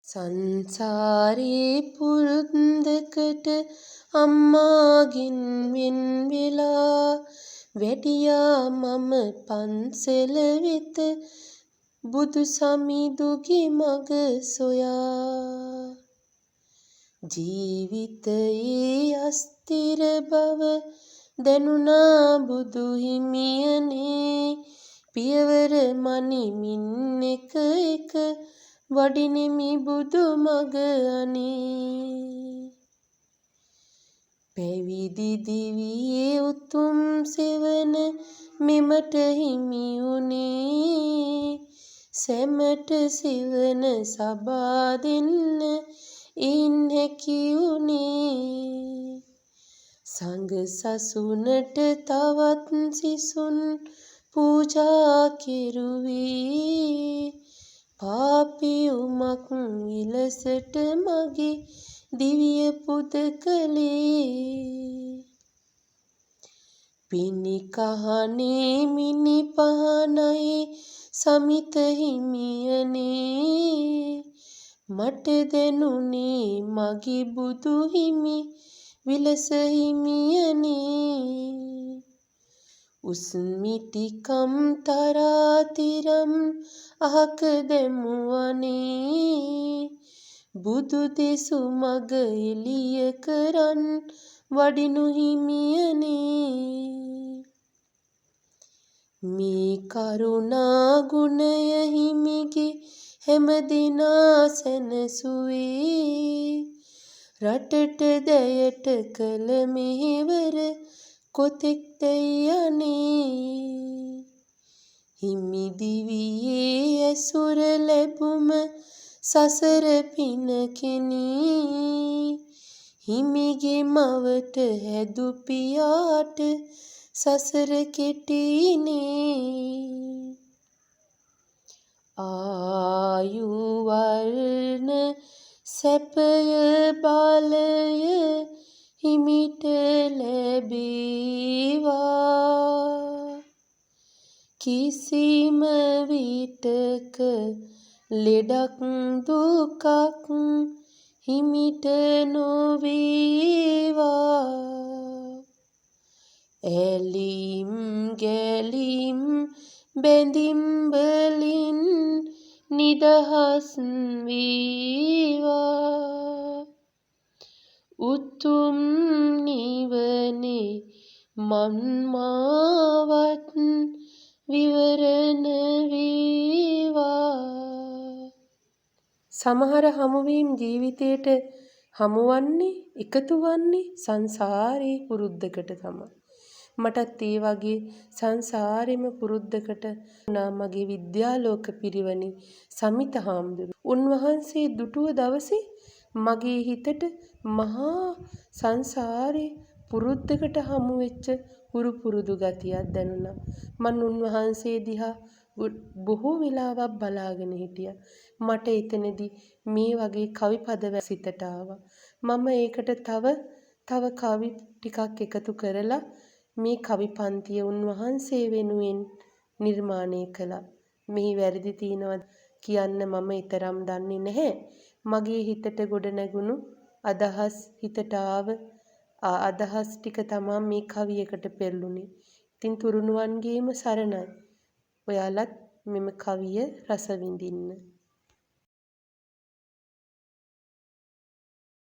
සංසාරේ පුරුද්දකට අම්මාගෙන් වෙන් වෙලා වැඩියා මම පන්සල වෙත බුදු සමිඳුගේ මග සොයා. ජීවිතයේ අස්තිර බව දැනුණා බුදු හිමියනේ පියවර මනිමින් එක එක වඩිනෙමි බුදු මග අනේ. පැවිදි දිවියේ උතුම් සෙවන මෙමට හිමි වුණේ සැමට සෙවන සබා දෙන්න ඉන් හැකි වුණේ. සංඝ සසුනට තවත් සිසුන් පූජා කෙරුවේ පාපියුමක් විලසට මගේ දිවිය පුද කළේ. පිණිකහනේ මිනි පහනයි සමිත හිමියනේ මට දැනුනේ මගේ බුදු හිමි විලස හිමියනේ. උස්මිටිකම් තරාතිරම් අහක දැමුවනේ බුදු දෙසු මග එළිය කරන් වඩිනු හිමියනේ. මේ කරුණා ගුණය හිමිගේ හැම දිනා සැනසුවේ රටට දැයට කළ මෙහෙවර කොතෙක් දැයි අනේ. හිමි දිවියේ ඇසුර ලැබුම සසර පිනකෙනී හිමිගේ මවට හැදු පියාට සසර කෙටීනේ. ආයු වර්ණ සැපය බලය හිමිට ලැබේවා කිසිම විටක ලෙඩක් දුකක් හිමිට නොවේවා. ඇලීම් ගැලීම් බැඳීම් වලින් නිදහස් වේවා. උතුම් නිවනේ මන්මාවත් විවරණ වේවා. සමහර හමුවීම් ජීවිතයට හමුවන්නේ එකතු වන්නේ සංසාරේ පුරුද්දකට තමයි. මටත් ඒ වගේ සංසාරෙම පුරුද්දකට වුණා මගේ විද්‍යාලෝක පිරිවනේ සමිත හාමුදුරුවෝ. උන්වහන්සේ දුටුව දවසේ මගේ හිතට මහා සංසාරේ පුරුද්දකට හමු වෙච්ච හුරු පුරුදු ගතියක් දැනුණා. මන් උන්වහන්සේ දිහා බොහෝ වෙලාවක් බලාගෙන හිටියා. මට එතනදී මේ වගේ කවි පද සිතට ආවා. මම ඒකට තව කවි ටිකක් එකතු කරලා මේ කවි පන්තිය උන්වහන්සේ වෙනුවෙන් නිර්මාණය කළා. මෙහි වැරදි තියෙනවද කියන්න මම ඊතරම් දන්නේ නැහැ. මගේ හිතට ගොඩ නැගුණු අදහස් හිතට ආව අදහස් ටික තමයි මේ කවියකට පෙරළුනේ. ඉතින් තුරුණුවන්ගේම සරණයි. ඔයාලත් මෙම කවිය රස විඳින්න.